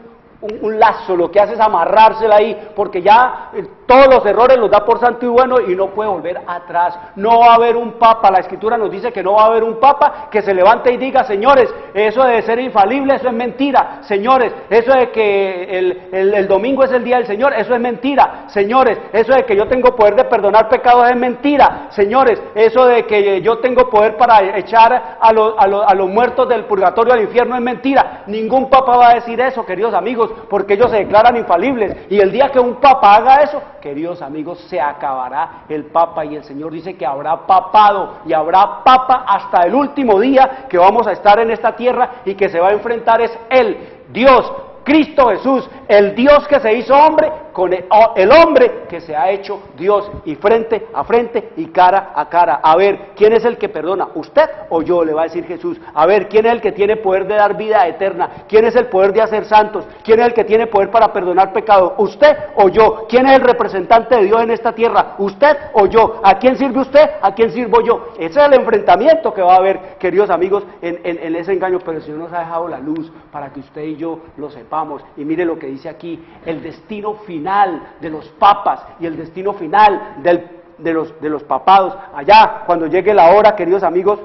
lazo, lo que hace es amarrársela ahí, porque ya todos los errores los da por santo y bueno y no puede volver atrás. No va a haber un papa, la Escritura nos dice que no va a haber un papa que se levante y diga, señores, eso de ser infalible, eso es mentira, señores, eso de que el domingo es el día del Señor, eso es mentira, señores, eso de que yo tengo poder de perdonar pecados es mentira, señores, eso de que yo tengo poder para echar a los muertos del purgatorio al infierno es mentira. Ningún papa va a decir eso, queridos amigos, porque ellos se declaran infalibles, y el día que un papa haga eso, queridos amigos, se acabará el papa, y el Señor dice que habrá papado y habrá papa hasta el último día que vamos a estar en esta tierra, y que se va a enfrentar es Él, Dios, Cristo Jesús, el Dios que se hizo hombre, con el hombre que se ha hecho Dios, y frente a frente y cara a cara. A ver, ¿quién es el que perdona? ¿Usted o yo? Le va a decir Jesús. A ver, ¿quién es el que tiene poder de dar vida eterna? ¿Quién es el poder de hacer santos? ¿Quién es el que tiene poder para perdonar pecados? ¿Usted o yo? ¿Quién es el representante de Dios en esta tierra? ¿Usted o yo? ¿A quién sirve usted? ¿A quién sirvo yo? Ese es el enfrentamiento que va a haber, queridos amigos, en ese engaño. Pero el Señor nos ha dejado la luz para que usted y yo lo sepamos. Y mire lo que dice aquí: el destino final de los papas y el destino final de los papados. Allá, cuando llegue la hora, queridos amigos,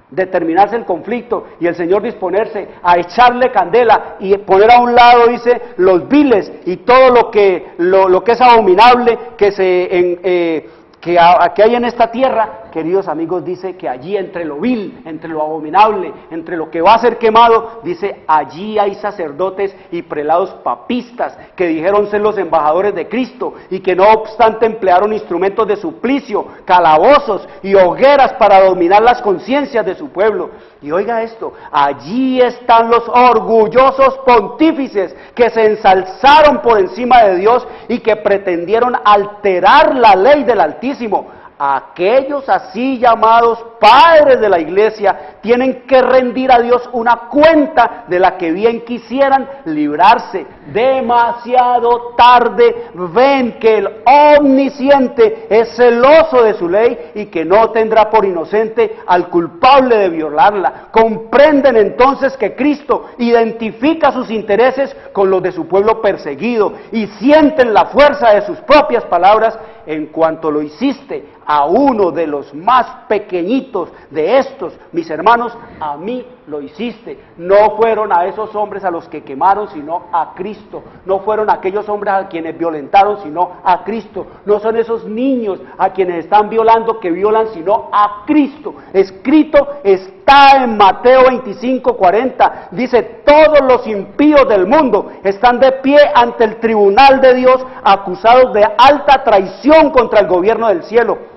de terminarse el conflicto y el Señor disponerse a echarle candela y poner a un lado, dice, los viles y todo lo que es abominable que hay en esta tierra. Queridos amigos, dice que allí entre lo vil, entre lo abominable, entre lo que va a ser quemado, dice, allí hay sacerdotes y prelados papistas que dijeron ser los embajadores de Cristo y que no obstante emplearon instrumentos de suplicio, calabozos y hogueras para dominar las conciencias de su pueblo. Y oiga esto: allí están los orgullosos pontífices que se ensalzaron por encima de Dios y que pretendieron alterar la ley del Altísimo. Aquellos así llamados padres de la iglesia tienen que rendir a Dios una cuenta de la que bien quisieran librarse. Demasiado tarde ven que el omnisciente es celoso de su ley y que no tendrá por inocente al culpable de violarla. Comprenden entonces que Cristo identifica sus intereses con los de su pueblo perseguido y sienten la fuerza de sus propias palabras: en cuanto lo hiciste a uno de los más pequeñitos de estos, mis hermanos, a mí lo hiciste. No fueron a esos hombres a los que quemaron, sino a Cristo. No fueron a aquellos hombres a quienes violentaron, sino a Cristo. No son esos niños a quienes están violando que violan, sino a Cristo. Escrito está en Mateo 25:40. Dice: todos los impíos del mundo están de pie ante el tribunal de Dios, acusados de alta traición contra el gobierno del cielo.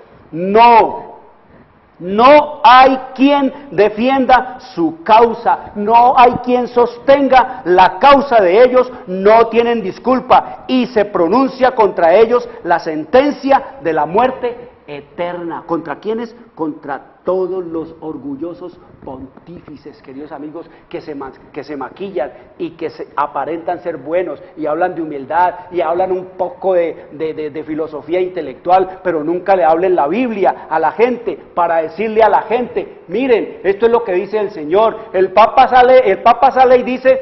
No hay quien defienda su causa, no hay quien sostenga la causa de ellos, no tienen disculpa, y se pronuncia contra ellos la sentencia de la muerte eterna. ¿Contra quiénes? Contra todos los orgullosos pontífices, queridos amigos, que se maquillan y que se aparentan ser buenos y hablan de humildad y hablan un poco de filosofía intelectual, pero nunca le hablen la Biblia a la gente para decirle a la gente: miren, esto es lo que dice el Señor. El Papa sale y dice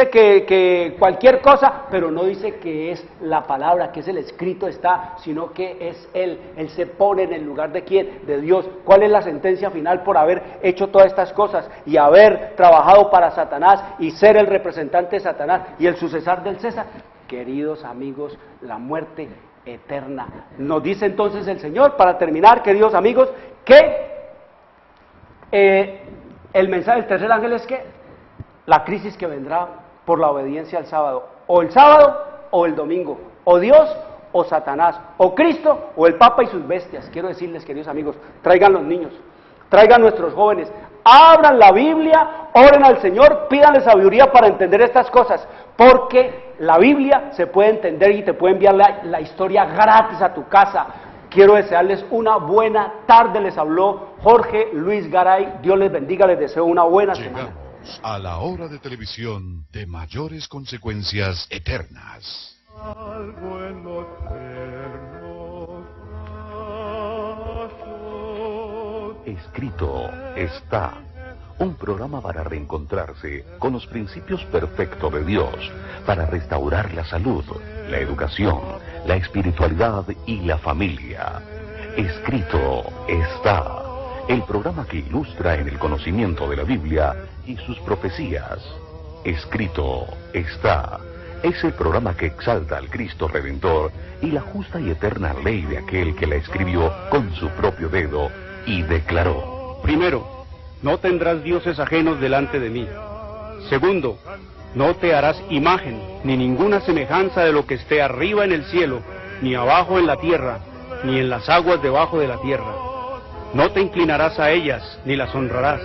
que cualquier cosa, pero no dice que es la palabra, que es el escrito está, sino que es Él se pone en el lugar de ¿quién? De Dios. ¿Cuál es la sentencia final por haber hecho todas estas cosas y haber trabajado para Satanás y ser el representante de Satanás y el sucesor del César? Queridos amigos, la muerte eterna. Nos dice entonces el Señor, para terminar, queridos amigos, que el mensaje del tercer ángel es que la crisis que vendrá por la obediencia al sábado, o el sábado o el domingo, o Dios o Satanás, o Cristo o el Papa y sus bestias. Quiero decirles, queridos amigos, traigan los niños, traigan nuestros jóvenes, abran la Biblia, oren al Señor, pídanle sabiduría para entender estas cosas, porque la Biblia se puede entender y te puede enviar la historia gratis a tu casa. Quiero desearles una buena tarde. Les habló Jorge Luis Garay. Dios les bendiga, les deseo una buena semana. A la hora de televisión de mayores consecuencias eternas. Algo en los tiernos brazos. Escrito está. Un programa para reencontrarse con los principios perfectos de Dios, para restaurar la salud, la educación, la espiritualidad y la familia. Escrito está. El programa que ilustra en el conocimiento de la Biblia y sus profecías. Escrito está. Es el programa que exalta al Cristo Redentor y la justa y eterna ley de aquel que la escribió con su propio dedo y declaró: primero, no tendrás dioses ajenos delante de mí. Segundo, no te harás imagen ni ninguna semejanza de lo que esté arriba en el cielo, ni abajo en la tierra, ni en las aguas debajo de la tierra. No te inclinarás a ellas, ni las honrarás,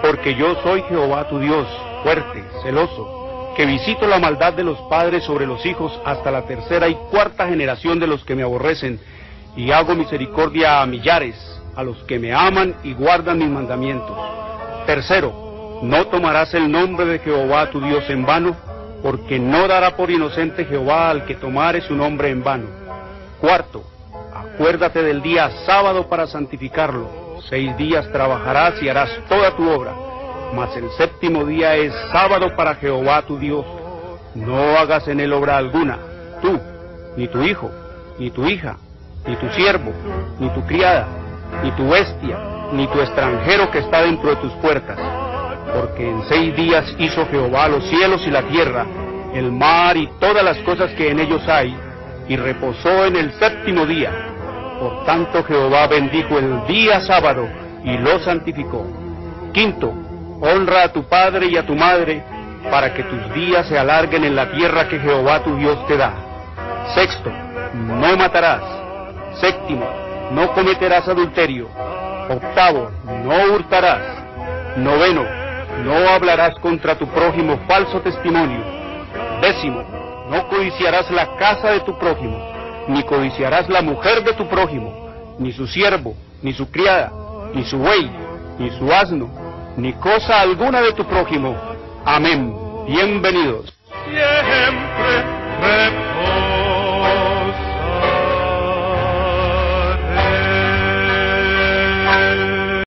porque yo soy Jehová tu Dios, fuerte, celoso, que visito la maldad de los padres sobre los hijos hasta la tercera y cuarta generación de los que me aborrecen, y hago misericordia a millares, a los que me aman y guardan mis mandamientos. Tercero, no tomarás el nombre de Jehová tu Dios en vano, porque no dará por inocente Jehová al que tomare su nombre en vano. Cuarto, acuérdate del día sábado para santificarlo. 6 días trabajarás y harás toda tu obra, mas el séptimo día es sábado para Jehová tu Dios. No hagas en él obra alguna, tú, ni tu hijo, ni tu hija, ni tu siervo, ni tu criada, ni tu bestia, ni tu extranjero que está dentro de tus puertas. Porque en 6 días hizo Jehová los cielos y la tierra, el mar y todas las cosas que en ellos hay, y reposó en el séptimo día. Por tanto Jehová bendijo el día sábado y lo santificó. Quinto, honra a tu padre y a tu madre, para que tus días se alarguen en la tierra que Jehová tu Dios te da. Sexto, no matarás. Séptimo, no cometerás adulterio. Octavo, no hurtarás. Noveno, no hablarás contra tu prójimo falso testimonio. Décimo, no codiciarás la casa de tu prójimo, ni codiciarás la mujer de tu prójimo, ni su siervo, ni su criada, ni su buey, ni su asno, ni cosa alguna de tu prójimo. Amén. Bienvenidos. Siempre